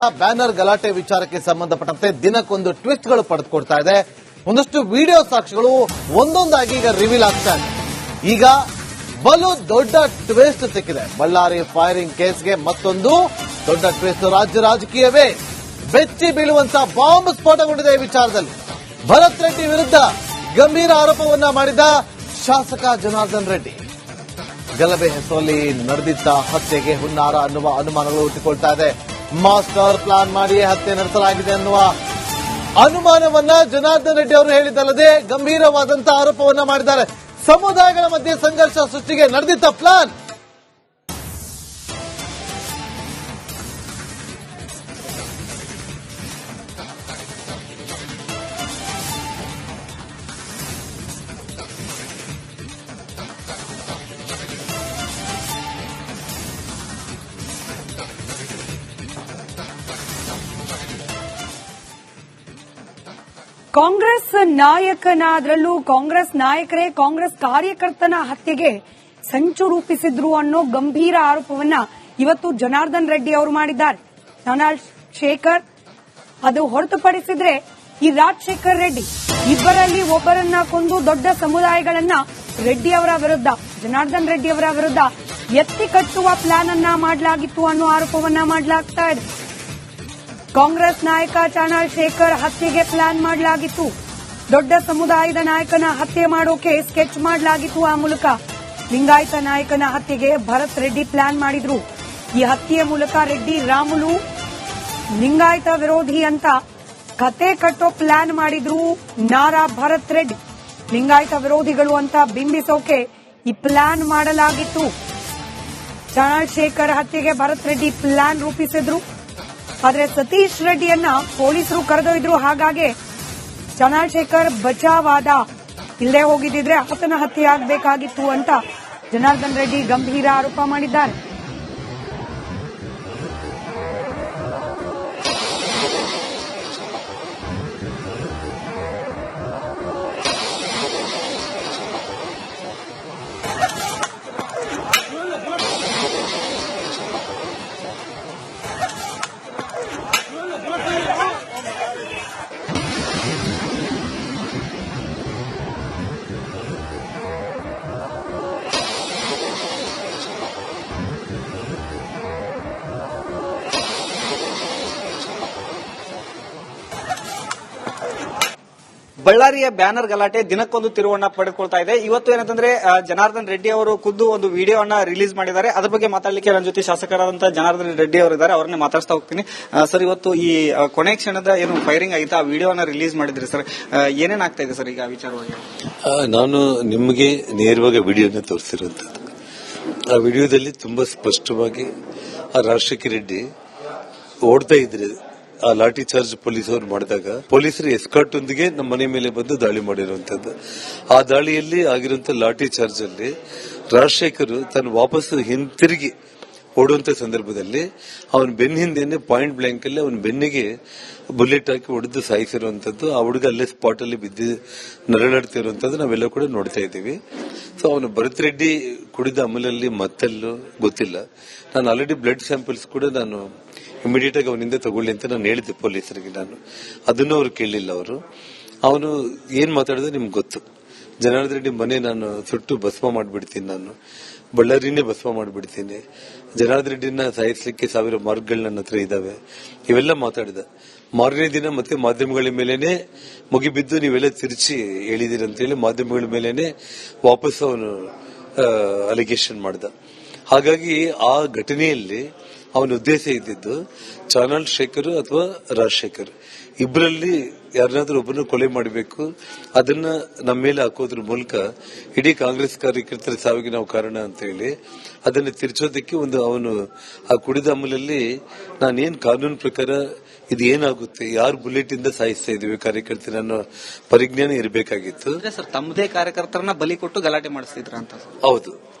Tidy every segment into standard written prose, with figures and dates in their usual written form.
Banner ಗಲಾಟೆ ವಿಚಾರಕ್ಕೆ ಸಂಬಂಧಪಟ್ಟಂತೆ ದಿನಕ್ಕೊಂದು ಟ್ವಿಸ್ಟ್ಗಳು ಪಡೆದುಕೊಡ್ತಾ ಇದೆ. ಒಂದಷ್ಟು ವಿಡಿಯೋ ಸಾಕ್ಷಿಗಳು ಒಂದೊಂದಾಗಿ ಈಗ ರಿವೀಲ್ ಆಗ್ತಾ ಇದೆ. ಈಗ ಬಲು ದೊಡ್ಡ ಟ್ವಿಸ್ಟ್ ಸಿಕ್ಕಿದೆ. ಬಳ್ಳಾರಿ ಫೈರಿಂಗ್ ಕೇಸ್ಗೆ ಮತ್ತೊಂದು ದೊಡ್ಡ ಟ್ವಿಸ್ಟ್. ರಾಜ್ಯ ರಾಜಕೀಯವೇ ಬೆಚ್ಚಿ ಬೀಳುವಂತ ಬಾಂಬ್ ಸ್ಫೋಟಗೊಂಡಿದೆ ಈ ವಿಚಾರದಲ್ಲಿ. ಭರತ್ ರೆಡ್ಡಿ ವಿರುದ್ಧ ಗಂಭೀರ ಆರೋಪವನ್ನ ಮಾಡಿದ ಶಾಸಕ ಜನಾರ್ದನ್ ರೆಡ್ಡಿ. ಗಲಭೆ ಹೆಸರಲ್ಲಿ ನಡೆದಿದ್ದ ಹತ್ಯೆಗೆ ಹುನ್ನಾರ ಅನ್ನುವ ಅನುಮಾನಗಳು ಹುಟ್ಟಿಕೊಳ್ತಾ ಇದೆ. ಮಾಸ್ಟರ್ ಪ್ಲಾನ್ ಮಾಡಿ ಹತ್ಯೆ ನಡೆಸಲಾಗಿದೆ ಅನ್ನುವ ಅನುಮಾನವನ್ನ ಜನಾರ್ದನ್ ರೆಡ್ಡಿ ಅವರು ಹೇಳಿದ್ದಲ್ಲದೆ ಗಂಭೀರವಾದಂತಹ ಆರೋಪವನ್ನ ಮಾಡಿದ್ದಾರೆ. ಸಮುದಾಯಗಳ ಮಧ್ಯೆ ಸಂಘರ್ಷ ಸೃಷ್ಟಿಗೆ ನಡೆದಿದ್ದ ಪ್ಲಾನ್. ಕಾಂಗ್ರೆಸ್ ನಾಯಕನಾದ್ರಲ್ಲೂ ಕಾಂಗ್ರೆಸ್ ನಾಯಕರೇ ಕಾಂಗ್ರೆಸ್ ಕಾರ್ಯಕರ್ತನ ಹತ್ಯೆಗೆ ಸಂಚು ರೂಪಿಸಿದ್ರು ಅನ್ನೋ ಗಂಭೀರ ಆರೋಪವನ್ನ ಇವತ್ತು ಜನಾರ್ದನ್ ರೆಡ್ಡಿ ಅವರು ಮಾಡಿದ್ದಾರೆ. ಚಂದ್ರಶೇಖರ್ ಅದು ಹೊರತುಪಡಿಸಿದ್ರೆ ಈ ರಾಜಶೇಖರ್ ರೆಡ್ಡಿ ಇಬ್ಬರಲ್ಲಿ ಒಬ್ಬರನ್ನ ಕೊಂದು ದೊಡ್ಡ ಸಮುದಾಯಗಳನ್ನ ರೆಡ್ಡಿ ಅವರ ವಿರುದ್ಧ ಜನಾರ್ದನ್ ರೆಡ್ಡಿ ಅವರ ವಿರುದ್ಧ ಎತ್ತಿ ಕಟ್ಟುವ ಪ್ಲಾನ್ ಅನ್ನ ಮಾಡಲಾಗಿತ್ತು ಅನ್ನೋ ಆರೋಪವನ್ನ ಮಾಡಲಾಗ್ತಾ ಇದೆ. ಕಾಂಗ್ರೆಸ್ ನಾಯಕ ಚಂದ್ರಶೇಖರ್ ಹತ್ಯೆಗೆ ಪ್ಲಾನ್ ಮಾಡಲಾಗಿತ್ತು. ದೊಡ್ಡ ಸಮುದಾಯದ ನಾಯಕನ ಹತ್ಯೆ ಮಾಡೋಕೆ ಸ್ಕೆಚ್ ಮಾಡಲಾಗಿತ್ತು. ಆ ಮೂಲಕ ಲಿಂಗಾಯತ ನಾಯಕನ ಹತ್ಯೆಗೆ ಭರತ್ ರೆಡ್ಡಿ ಪ್ಲಾನ್ ಮಾಡಿದ್ರು. ಈ ಹತ್ಯೆಯ ಮೂಲಕ ರೆಡ್ಡಿ ರಾಮುಲು ಲಿಂಗಾಯತ ವಿರೋಧಿ ಅಂತ ಕತೆ ಕಟ್ಟೋ ಪ್ಲಾನ್ ಮಾಡಿದ್ರು. ನಾರಾ ಭರತ್ ರೆಡ್ಡಿ ಲಿಂಗಾಯತ ವಿರೋಧಿಗಳು ಅಂತ ಬಿಂಬಿಸೋಕೆ ಈ ಪ್ಲಾನ್ ಮಾಡಲಾಗಿತ್ತು. ಚಂದ್ರಶೇಖರ್ ಹತ್ಯೆಗೆ ಭರತ್ ರೆಡ್ಡಿ ಪ್ಲಾನ್ ರೂಪಿಸಿದ್ರು. ಆದ್ರೆ ಸತೀಶ್ ರೆಡ್ಡಿಯನ್ನ ಪೊಲೀಸರು ಕರೆದೊಯ್ದ್ರು. ಹಾಗಾಗಿ ಚಂದ್ರಶೇಖರ್ ಬಚಾವಾದ. ಇಲ್ಲೇ ಹೋಗಿದ್ರೆ ಆತನ ಹತ್ಯೆ ಆಗಬೇಕಾಗಿತ್ತು ಅಂತ ಜನಾರ್ದನ್ ರೆಡ್ಡಿ ಗಂಭೀರ ಆರೋಪ ಮಾಡಿದ್ದಾರೆ. ಬಳ್ಳಾರಿಯ ಬ್ಯಾನರ್ ಗಲಾಟೆ ದಿನಕ್ಕೊಂದು ತಿರುವನ್ನ ಪಡೆದುಕೊಳ್ತಾ ಇದೆ. ಇವತ್ತು ಏನಂತಂದ್ರೆ ಜನಾರ್ದನ್ ರೆಡ್ಡಿ ಅವರು ಖುದ್ದು ಒಂದು ವಿಡಿಯೋವನ್ನ ರಿಲೀಸ್ ಮಾಡಿದ್ದಾರೆ. ಅದ್ರ ಬಗ್ಗೆ ಮಾತಾಡಲಿಕ್ಕೆ ನನ್ನ ಜೊತೆ ಶಾಸಕರಾದಂತಹ ಜನಾರ್ದನ್ ರೆಡ್ಡಿ ಅವರು ಇದ್ದಾರೆ. ಅವರನ್ನೇ ಮಾತಾಡ್ತಾ ಹೋಗ್ತೀನಿ. ಸರ್, ಇವತ್ತು ಈ ಕೊನೆ ಕ್ಷಣದ ಏನು ಫೈರಿಂಗ್ ಆಯ್ತು ಆ ವಿಡಿಯೋವನ್ನ ರಿಲೀಸ್ ಮಾಡಿದ್ರಿ ಸರ್, ಏನೇನ್ ಆಗ್ತಾ ಇದೆ ಸರ್ ಈಗ ಆ ವಿಚಾರವಾಗಿ? ನಾನು ನಿಮಗೆ ನೇರವಾಗಿ ವಿಡಿಯೋನ ತೋರಿಸಿರುವಂತದ್ದು. ಆ ವಿಡಿಯೋದಲ್ಲಿ ತುಂಬಾ ಸ್ಪಷ್ಟವಾಗಿ ಆ ರಾಜಶೇಖರ್ ರೆಡ್ಡಿ ಓಡ್ತಾ ಇದ್ರೆ ಆ ಲಾಠಿ ಚಾರ್ಜ್ ಪೊಲೀಸರು ಮಾಡಿದಾಗ ಪೊಲೀಸರು ಎಸ್ಕಾರ್ಟ್ ಒಂದಿಗೆ ನಮ್ಮ ಮನೆ ಮೇಲೆ ಬಂದು ದಾಳಿ ಮಾಡಿರುವಂತದ್ದು. ಆ ದಾಳಿಯಲ್ಲಿ ಆಗಿರುವಂತ ಲಾಠಿ ಚಾರ್ಜ್ ಅಲ್ಲಿ ರಾಜಶೇಖರ್ ತಾನು ವಾಪಸ್ ಹಿಂತಿರುಗಿ ಓಡುವಂತ ಸಂದರ್ಭದಲ್ಲಿ ಅವನ ಬೆನ್ನ ಹಿಂದೆನೆ ಪಾಯಿಂಟ್ ಬ್ಲಾಂಕ್ ಅಲ್ಲಿ ಅವನ ಬೆನ್ನಿಗೆ ಬುಲೆಟ್ ಹಾಕಿ ಹೊಡೆದು ಸಾಯಿಸಿರುವಂತದ್ದು. ಆ ಹುಡುಗ ಅಲ್ಲೇ ಸ್ಪಾಟ್ ಅಲ್ಲಿ ಬಿದ್ದು ನರಳಾಡ್ತಿರುವಂತದ್ದು ನಾವೆಲ್ಲ ಕೂಡ ನೋಡ್ತಾ ಇದ್ದೀವಿ. ಸೊ ಅವನು ಭರತ್ ರೆಡ್ಡಿ ಕುಡಿದ ಅಮಲಲ್ಲಿ ಮತ್ತಲ್ಲೂ ಗೊತ್ತಿಲ್ಲ. ನಾನು ಆಲ್ರೆಡಿ ಬ್ಲಡ್ ಸ್ಯಾಂಪಲ್ಸ್ ಕೂಡ ನಾನು ಇಮಿಡಿಯೇಟ್ ಆಗಿ ಅವನಿಂದ ತಗೊಳ್ಳಿ ಅಂತ ನಾನು ಹೇಳಿದ್ದೆ ಪೊಲೀಸರಿಗೆ. ನಾನು ಅದನ್ನು ಅವ್ರು ಕೇಳಲಿಲ್ಲ. ಅವನು ಏನ್ ಮಾತಾಡಿದ್ರೆ ನಿಮ್ಗೆ ಗೊತ್ತು. ಜನಾರ್ದನ್ ರೆಡ್ಡಿ ಮನೆ ನಾನು ಸುಟ್ಟು ಭಸ್ಮ ಮಾಡ್ಬಿಡ್ತೀನಿ, ನಾನು ಬಳ್ಳಾರಿನೇ ಭಸ್ಮ ಮಾಡ್ಬಿಡ್ತೀನಿ, ಜನಾರ್ದನ್ ರೆಡ್ಡಿನ ಸಾಯಿಸ್ಲಿಕ್ಕೆ 1000 ಮಾರ್ಗಗಳು ನನ್ನ ಹತ್ರ ಇದಾವೆ, ಇವೆಲ್ಲ ಮಾತಾಡಿದ. ಮಾರನೇ ದಿನ ಮತ್ತೆ ಮಾಧ್ಯಮಗಳ ಮೇಲೇನೆ ಮುಗಿಬಿದ್ದು ನೀವೆಲ್ಲ ತಿರುಚಿ ಹೇಳಿದಿರಿ ಅಂತ ಹೇಳಿ ಮಾಧ್ಯಮಗಳ ಮೇಲೇನೆ ವಾಪಸ್ ಅವನು ಅಲಿಗೇಷನ್ ಮಾಡ್ದ. ಹಾಗಾಗಿ ಆ ಘಟನೆಯಲ್ಲಿ ಅವನ ಉದ್ದೇಶ ಇದ್ದಿದ್ದು ಚಂದ್ರಶೇಖರ್ ಅಥವಾ ರಾಜಶೇಖರ್ ಇಬ್ಬರಲ್ಲಿ ಯಾರನ್ನಾದ್ರೂ ಒಬ್ಬರನ್ನು ಕೊಲೆ ಮಾಡಬೇಕು, ಅದನ್ನ ನಮ್ಮ ಮೇಲೆ ಹಾಕೋದ್ರ ಮೂಲಕ ಇಡೀ ಕಾಂಗ್ರೆಸ್ ಕಾರ್ಯಕರ್ತರ ಸಾವಿಗೆ ನಾವು ಕಾರಣ ಅಂತ ಹೇಳಿ ಅದನ್ನು ತಿರ್ಚೋದಕ್ಕೆ ಅವನು ಆ ಕುಡಿದ ಅಮಲಲ್ಲಿ ನಾನೇನ್ ಕಾನೂನು ಪ್ರಕಾರ ಇದು ಏನಾಗುತ್ತೆ, ಯಾರು ಬುಲೆಟ್ ಇಂದ ಸಾಯಿಸ್ತಾ ಇದೀವಿ ಕಾರ್ಯಕರ್ತರ ಅನ್ನೋ ಪರಿಜ್ಞಾನ ಇರಬೇಕಾಗಿತ್ತು. ಸರ್, ತಮ್ಮದೇ ಕಾರ್ಯಕರ್ತರನ್ನ ಬಲಿ ಕೊಟ್ಟು ಗಲಾಟೆ ಮಾಡಿಸ್ತಿದ್ರ ಅಂತ? ಹೌದು,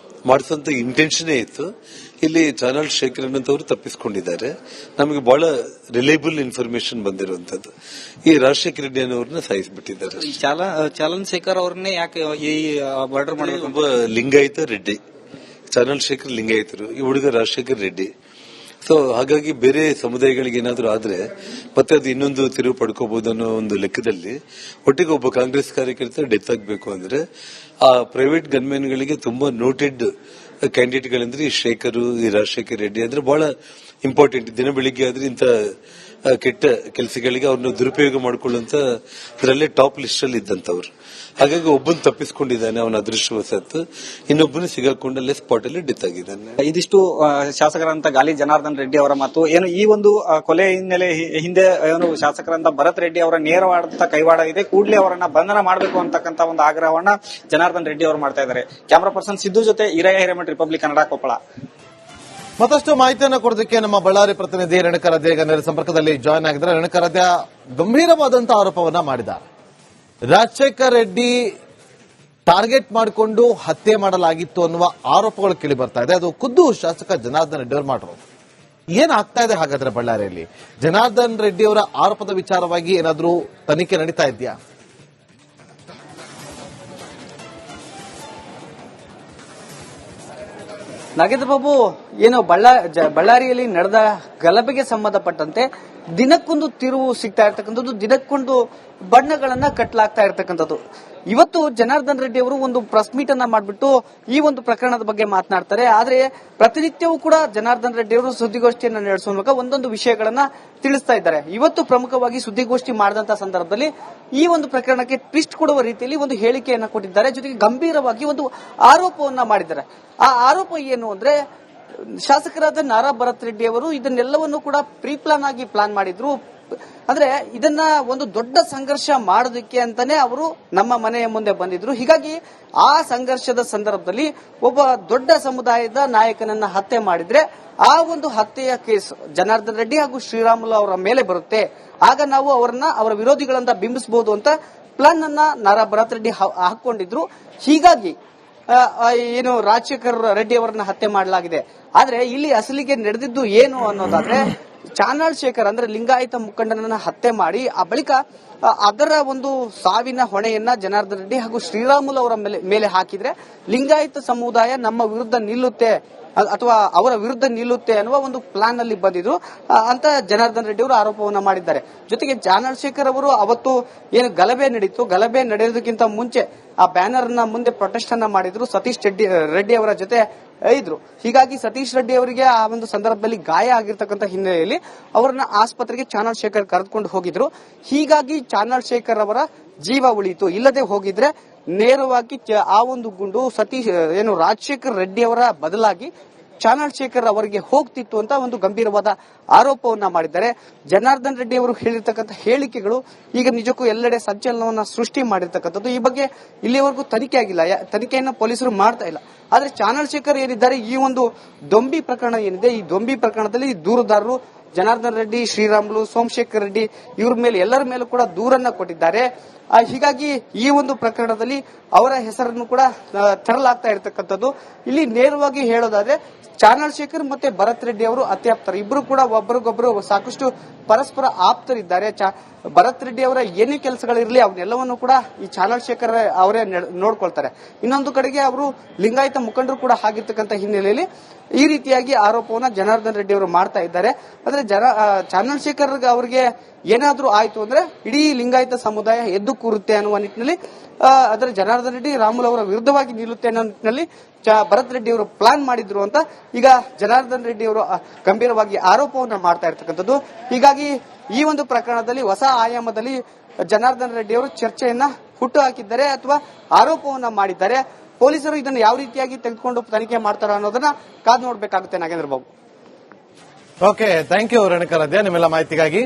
ಮಾಡಿಸುವಂತ ಇಂಟೆನ್ಷನ್ ಇತ್ತು. ಇಲ್ಲಿ ಚಂದ್ರಶೇಖರ್ ಅನ್ನೋರು ತಪ್ಪಿಸಿಕೊಂಡಿದ್ದಾರೆ. ನಮಗೆ ಬಹಳ ರಿಲಯಬಲ್ ಇನ್ಫಾರ್ಮೇಶನ್ ಬಂದಿರುವಂತದ್ದು. ಈ ರಾಜಶೇಖರ್ ರೆಡ್ಡಿ ಅನ್ನೋರ್ನ ಸಾಯಿಸ್ಬಿಟ್ಟಿದ್ದಾರೆ. ಚಂದ್ರಶೇಖರ್ ಅವ್ರನ್ನೇ ಯಾಕೆ ಈ ಮರ್ಡರ್ ಮಾಡಬೇಕು? ಒಬ್ಬ ಲಿಂಗಾಯತ ರೆಡ್ಡಿ, ಚಂದ್ರಶೇಖರ್ ಲಿಂಗಾಯತರು, ಈ ಹುಡುಗ ರಾಜಶೇಖರ್ ರೆಡ್ಡಿ. ಸೊ ಹಾಗಾಗಿ ಬೇರೆ ಸಮುದಾಯಗಳಿಗೆ ಏನಾದರೂ ಆದ್ರೆ ಮತ್ತೆ ಅದು ಇನ್ನೊಂದು ತಿರುವು ಪಡ್ಕೋಬಹುದು ಅನ್ನೋ ಒಂದು ಲೆಕ್ಕದಲ್ಲಿ ಒಟ್ಟಿಗೆ ಒಬ್ಬ ಕಾಂಗ್ರೆಸ್ ಕಾರ್ಯಕರ್ತ ಡೆತ್ ಆಗಬೇಕು ಅಂದ್ರೆ ಆ ಪ್ರೈವೇಟ್ ಗನ್ಮೆನ್ಗಳಿಗೆ ತುಂಬಾ ನೋಟೆಡ್ ಕ್ಯಾಂಡಿಡೇಟ್ಗಳಂದ್ರೆ ಈ ಶೇಖರ್, ಈ ರಾಜಶೇಖರ್ ರೆಡ್ಡಿ ಅಂದ್ರೆ ಬಹಳ ಇಂಪಾರ್ಟೆಂಟ್. ದಿನ ಬೆಳಿಗ್ಗೆ ಆದ್ರೆ ಇಂಥ ಕೆಟ್ಟ ಕೆಲಸಗಳಿಗೆ ಅವ್ರನ್ನ ದುರುಪಯೋಗ ಮಾಡಿಕೊಳ್ಳುವಂತ ಇದರಲ್ಲೇ ಟಾಪ್ ಲಿಸ್ಟ್ ಅಲ್ಲಿ ಇದ್ದಂತವ್ರು. ಹಾಗಾಗಿ ಒಬ್ಬನು ತಪ್ಪಿಸ್ಕೊಂಡಿದ್ದಾನೆ, ಅವನ ಅದೃಷ್ಟವಶಾತ್. ಇನ್ನೊಬ್ಬನು ಸಿಗಾಕೊಂಡಲ್ಲೇ ಸ್ಪಾಟ್ ಅಲ್ಲಿ ಡೆತ್ ಆಗಿದ್ದಾನೆ. ಇದಿಷ್ಟು ಶಾಸಕರಂತ ಗಾಲಿ ಜನಾರ್ದನ್ ರೆಡ್ಡಿ ಅವರ ಮಾತು. ಏನು ಈ ಒಂದು ಕೊಲೆ ಹಿನ್ನೆಲೆ ಹಿಂದೆ ಏನು ಶಾಸಕರಂತ ಭರತ್ ರೆಡ್ಡಿ ಅವರ ನೇರವಾದಂತ ಕೈವಾಡ ಇದೆ, ಕೂಡಲೇ ಅವರನ್ನ ಬಂಧನ ಮಾಡಬೇಕು ಅಂತಕ್ಕಂತ ಒಂದು ಆಗ್ರಹವನ್ನ ಜನಾರ್ದನ್ ರೆಡ್ಡಿ ಅವರು ಮಾಡ್ತಾ ಇದ್ದಾರೆ. ಕ್ಯಾಮರಾ ಪರ್ಸನ್ ಸಿದ್ದು ಜೊತೆ ಈರಯ್ಯ ಹಿರೇಮಠ್, ರಿಪಬ್ಲಿಕ್ ಕನ್ನಡ, ಕೊಪ್ಪಳ. ಮತ್ತಷ್ಟು ಮಾಹಿತಿಯನ್ನು ಕೊಡೋದಕ್ಕೆ ನಮ್ಮ ಬಳ್ಳಾರಿ ಪ್ರತಿನಿಧಿ ರೇಣುಕಾರಾಧ್ಯ ಈಗ ನೇರ ಸಂಪರ್ಕದಲ್ಲಿ ಜಾಯ್ನ್ ಆಗಿದ್ದಾರೆ. ರೇಣುಕಾರಾಧ್ಯ ಗಂಭೀರವಾದಂತಹ ಆರೋಪವನ್ನ ಮಾಡಿದ್ದಾರೆ. ರಾಜಶೇಖರ್ ರೆಡ್ಡಿ ಟಾರ್ಗೆಟ್ ಮಾಡಿಕೊಂಡು ಹತ್ಯೆ ಮಾಡಲಾಗಿತ್ತು ಅನ್ನುವ ಆರೋಪಗಳು ಕೇಳಿ ಬರ್ತಾ ಇದೆ. ಅದು ಖುದ್ದು ಶಾಸಕ ಜನಾರ್ದನ್ ರೆಡ್ಡಿ ಅವರು ಮಾಡಿರೋದು. ಏನಾಗ್ತಾ ಇದೆ ಹಾಗಾದ್ರೆ ಬಳ್ಳಾರಿಯಲ್ಲಿ? ಜನಾರ್ದನ್ ರೆಡ್ಡಿ ಅವರ ಆರೋಪದ ವಿಚಾರವಾಗಿ ಏನಾದರೂ ತನಿಖೆ ನಡೀತಾ ಇದೆಯಾ? ನಾಗೇಂದ್ರ ಬಾಬು, ಏನು ಬಳ್ಳಾರಿಯಲ್ಲಿ ನಡೆದ ಗಲಭೆಗೆ ಸಂಬಂಧಪಟ್ಟಂತೆ ದಿನಕ್ಕೊಂದು ತಿರುವು ಸಿಗ್ತಾ ಇರ್ತಕ್ಕಂಥದ್ದು, ದಿನಕ್ಕೊಂದು ಬಣ್ಣಗಳನ್ನ ಕಟ್ಟಲಾಗ್ತಾ ಇರ್ತಕ್ಕಂಥದ್ದು. ಇವತ್ತು ಜನಾರ್ದನ್ ರೆಡ್ಡಿ ಅವರು ಒಂದು ಪ್ರೆಸ್ ಮೀಟ್ ಅನ್ನ ಮಾಡಿಬಿಟ್ಟು ಈ ಒಂದು ಪ್ರಕರಣದ ಬಗ್ಗೆ ಮಾತನಾಡ್ತಾರೆ. ಆದ್ರೆ ಪ್ರತಿನಿತ್ಯವೂ ಕೂಡ ಜನಾರ್ದನ್ ರೆಡ್ಡಿ ಅವರು ಸುದ್ದಿಗೋಷ್ಠಿಯನ್ನು ನಡೆಸುವ ಮೂಲಕ ಒಂದೊಂದು ವಿಷಯಗಳನ್ನ ತಿಳಿಸ್ತಾ ಇದ್ದಾರೆ. ಇವತ್ತು ಪ್ರಮುಖವಾಗಿ ಸುದ್ದಿಗೋಷ್ಠಿ ಮಾಡಿದಂತಹ ಸಂದರ್ಭದಲ್ಲಿ ಈ ಒಂದು ಪ್ರಕರಣಕ್ಕೆ ಟ್ವಿಸ್ಟ್ ಕೊಡುವ ರೀತಿಯಲ್ಲಿ ಒಂದು ಹೇಳಿಕೆಯನ್ನ ಕೊಟ್ಟಿದ್ದಾರೆ. ಜೊತೆಗೆ ಗಂಭೀರವಾಗಿ ಒಂದು ಆರೋಪವನ್ನ ಮಾಡಿದ್ದಾರೆ. ಆ ಆರೋಪ ಏನು ಅಂದ್ರೆ, ಶಾಸಕರಾದ ನಾರಾ ಭರತ್ ರೆಡ್ಡಿ ಅವರು ಇದನ್ನೆಲ್ಲವನ್ನು ಕೂಡ ಪ್ಲಾನ್ ಆಗಿ ಪ್ಲಾನ್ ಮಾಡಿದ್ರು. ಅಂದ್ರೆ ಇದನ್ನ ಒಂದು ದೊಡ್ಡ ಸಂಘರ್ಷ ಮಾಡೋದಕ್ಕೆ ಅಂತಾನೆ ಅವರು ನಮ್ಮ ಮನೆಯ ಮುಂದೆ ಬಂದಿದ್ರು. ಹೀಗಾಗಿ ಆ ಸಂಘರ್ಷದ ಸಂದರ್ಭದಲ್ಲಿ ಒಬ್ಬ ದೊಡ್ಡ ಸಮುದಾಯದ ನಾಯಕನನ್ನ ಹತ್ಯೆ ಮಾಡಿದ್ರೆ ಆ ಒಂದು ಹತ್ಯೆಯ ಕೇಸ್ ಜನಾರ್ದನ್ ರೆಡ್ಡಿ ಹಾಗೂ ಶ್ರೀರಾಮುಲು ಅವರ ಮೇಲೆ ಬರುತ್ತೆ. ಆಗ ನಾವು ಅವರ ವಿರೋಧಿಗಳಂತ ಬಿಂಬಿಸಬಹುದು ಅಂತ ಪ್ಲಾನ್ ಅನ್ನ ನಾರಾ ಭರತ್ ರೆಡ್ಡಿ ಹಾಕೊಂಡಿದ್ರು. ಹೀಗಾಗಿ ಏನು ರಾಜಶೇಖರ್ ರೆಡ್ಡಿ ಅವರನ್ನ ಹತ್ಯೆ ಮಾಡಲಾಗಿದೆ. ಆದ್ರೆ ಇಲ್ಲಿ ಅಸಲಿಗೆ ನಡೆದಿದ್ದು ಏನು ಅನ್ನೋದಾದ್ರೆ, ಚಾನಾಳ್ ಶೇಖರ್ ಅಂದ್ರೆ ಲಿಂಗಾಯತ ಮುಖಂಡನನ್ನ ಹತ್ಯೆ ಮಾಡಿ ಆ ಬಳಿಕ ಅದರ ಒಂದು ಸಾವಿನ ಹೊಣೆಯನ್ನ ಜನಾರ್ದನ್ ರೆಡ್ಡಿ ಹಾಗೂ ಶ್ರೀರಾಮುಲು ಅವರ ಮೇಲೆ ಹಾಕಿದ್ರೆ ಲಿಂಗಾಯತ ಸಮುದಾಯ ನಮ್ಮ ವಿರುದ್ಧ ನಿಲ್ಲುತ್ತೆ ಅಥವಾ ಅವರ ವಿರುದ್ಧ ನಿಲ್ಲುತ್ತೆ ಅನ್ನುವ ಒಂದು ಪ್ಲಾನ್ ಅಲ್ಲಿ ಬಂದಿದ್ರು ಅಂತ ಜನಾರ್ದನ್ ರೆಡ್ಡಿ ಅವರು ಆರೋಪವನ್ನ ಮಾಡಿದ್ದಾರೆ. ಜೊತೆಗೆ ಚಾನಾಳ್ ಶೇಖರ್ ಅವರು ಅವತ್ತು ಏನು ಗಲಭೆ ನಡೀತು, ಗಲಭೆ ನಡೆಯೋದಕ್ಕಿಂತ ಮುಂಚೆ ಆ ಬ್ಯಾನರ್ ನ ಮುಂದೆ ಪ್ರೊಟೆಸ್ಟ್ ಅನ್ನ ಮಾಡಿದ್ರು. ಸತೀಶ್ ರೆಡ್ಡಿ ಅವರ ಜೊತೆ ಇದ್ರು. ಹೀಗಾಗಿ ಸತೀಶ್ ರೆಡ್ಡಿ ಅವರಿಗೆ ಆ ಒಂದು ಸಂದರ್ಭದಲ್ಲಿ ಗಾಯ ಆಗಿರ್ತಕ್ಕಂಥ ಹಿನ್ನೆಲೆಯಲ್ಲಿ ಅವರನ್ನ ಆಸ್ಪತ್ರೆಗೆ ಚಾನಾಳ್ ಶೇಖರ್ ಕರೆದುಕೊಂಡು ಹೋಗಿದ್ರು. ಹೀಗಾಗಿ ಚಾನಾಳ್ ಶೇಖರ್ ಅವರ ಜೀವ ಉಳಿಯಿತು. ಇಲ್ಲದೆ ಹೋಗಿದ್ರೆ ನೇರವಾಗಿ ಆ ಒಂದು ಗುಂಡು ರಾಜಶೇಖರ್ ರೆಡ್ಡಿ ಅವರ ಬದಲಾಗಿ ಚಾನಾಳ್ ಶೇಖರ್ ಅವರಿಗೆ ಹೋಗ್ತಿತ್ತು ಅಂತ ಒಂದು ಗಂಭೀರವಾದ ಆರೋಪವನ್ನ ಮಾಡಿದ್ದಾರೆ. ಜನಾರ್ದನ್ ರೆಡ್ಡಿ ಅವರು ಹೇಳಿರ್ತಕ್ಕಂಥ ಹೇಳಿಕೆಗಳು ಈಗ ನಿಜಕ್ಕೂ ಎಲ್ಲೆಡೆ ಸಂಚಲನವನ್ನ ಸೃಷ್ಟಿ ಮಾಡಿರ್ತಕ್ಕಂಥದ್ದು. ಈ ಬಗ್ಗೆ ಇಲ್ಲಿವರೆಗೂ ತನಿಖೆ ಆಗಿಲ್ಲ, ತನಿಖೆಯನ್ನ ಪೊಲೀಸರು ಮಾಡ್ತಾ ಇಲ್ಲ. ಆದ್ರೆ ಚಾನಾಳ್ ಶೇಖರ್ ಏನಿದ್ದಾರೆ, ಈ ಒಂದು ದೊಂಬಿ ಪ್ರಕರಣ ಏನಿದೆ, ಈ ದೊಂಬಿ ಪ್ರಕರಣದಲ್ಲಿ ದೂರುದಾರರು ಜನಾರ್ದನ್ ರೆಡ್ಡಿ, ಶ್ರೀರಾಮುಲು, ಸೋಮಶೇಖರ್ ರೆಡ್ಡಿ ಇವರ ಮೇಲೆ ಎಲ್ಲರ ಮೇಲೂ ಕೂಡ ದೂರನ್ನ ಕೊಟ್ಟಿದ್ದಾರೆ. ಹೀಗಾಗಿ ಈ ಒಂದು ಪ್ರಕರಣದಲ್ಲಿ ಅವರ ಹೆಸರನ್ನು ಕೂಡ ತರಲಾಗ್ತಾ ಇರತಕ್ಕಂಥದ್ದು. ಇಲ್ಲಿ ನೇರವಾಗಿ ಹೇಳೋದಾದ್ರೆ ಚಾನಾಳ್ ಶೇಖರ್ ಮತ್ತೆ ಭರತ್ ರೆಡ್ಡಿ ಅವರು ಅತ್ಯಾಪ್ತರು. ಇಬ್ರು ಕೂಡ ಒಬ್ಬರಿಗೊಬ್ಬರು ಸಾಕಷ್ಟು ಪರಸ್ಪರ ಆಪ್ತರಿದ್ದಾರೆ. ಭರತ್ ರೆಡ್ಡಿ ಅವರ ಏನೇ ಕೆಲಸಗಳಿರಲಿ ಅವನ್ನೆಲ್ಲವನ್ನು ಕೂಡ ಈ ಚಾನಾಳ್ ಶೇಖರ್ ಅವರೇ ನೋಡ್ಕೊಳ್ತಾರೆ. ಇನ್ನೊಂದು ಕಡೆಗೆ ಅವರು ಲಿಂಗಾಯತ ಮುಖಂಡರು ಕೂಡ ಆಗಿರ್ತಕ್ಕಂಥ ಹಿನ್ನೆಲೆಯಲ್ಲಿ ಈ ರೀತಿಯಾಗಿ ಆರೋಪವನ್ನ ಜನಾರ್ದನ್ ರೆಡ್ಡಿ ಅವರು ಮಾಡ್ತಾ ಇದ್ದಾರೆ. ಅಂದ್ರೆ ಚಾನಾಳ್ ಶೇಖರ್ ಅವರಿಗೆ ಏನಾದ್ರೂ ಆಯ್ತು ಅಂದ್ರೆ ಇಡೀ ಲಿಂಗಾಯತ ಸಮುದಾಯ ಎದ್ದು ಕೂರುತ್ತೆ ಅನ್ನುವ ನಿಟ್ಟಿನಲ್ಲಿ, ಅದರ ಜನಾರ್ದನ್ ರೆಡ್ಡಿ ರಾಮುಲು ಅವರ ವಿರುದ್ಧವಾಗಿ ನಿಲ್ಲುತ್ತೆ ಅನ್ನೋ ನಿಟ್ಟಿನಲ್ಲಿ ಭರತ್ ರೆಡ್ಡಿ ಅವರು ಪ್ಲಾನ್ ಮಾಡಿದ್ರು ಅಂತ ಈಗ ಜನಾರ್ದನ್ ರೆಡ್ಡಿ ಅವರು ಗಂಭೀರವಾಗಿ ಆರೋಪವನ್ನ ಮಾಡ್ತಾ ಇರ್ತಕ್ಕಂಥದ್ದು. ಹೀಗಾಗಿ ಈ ಒಂದು ಪ್ರಕರಣದಲ್ಲಿ ಹೊಸ ಆಯಾಮದಲ್ಲಿ ಜನಾರ್ದನ್ ರೆಡ್ಡಿ ಅವರು ಚರ್ಚೆಯನ್ನ ಹುಟ್ಟು ಹಾಕಿದ್ದಾರೆ ಅಥವಾ ಆರೋಪವನ್ನ ಮಾಡಿದ್ದಾರೆ. ಪೊಲೀಸರು ಇದನ್ನು ಯಾವ ರೀತಿಯಾಗಿ ತೆಗೆದುಕೊಂಡು ತನಿಖೆ ಮಾಡ್ತಾರ ಅನ್ನೋದನ್ನ ಕಾದು ನೋಡ್ಬೇಕಾಗುತ್ತೆ. Nagendra Babu. Okay, thank you Renukaradhya ನಿಮ್ಮೆಲ್ಲ ಮಾಹಿತಿಗಾಗಿ.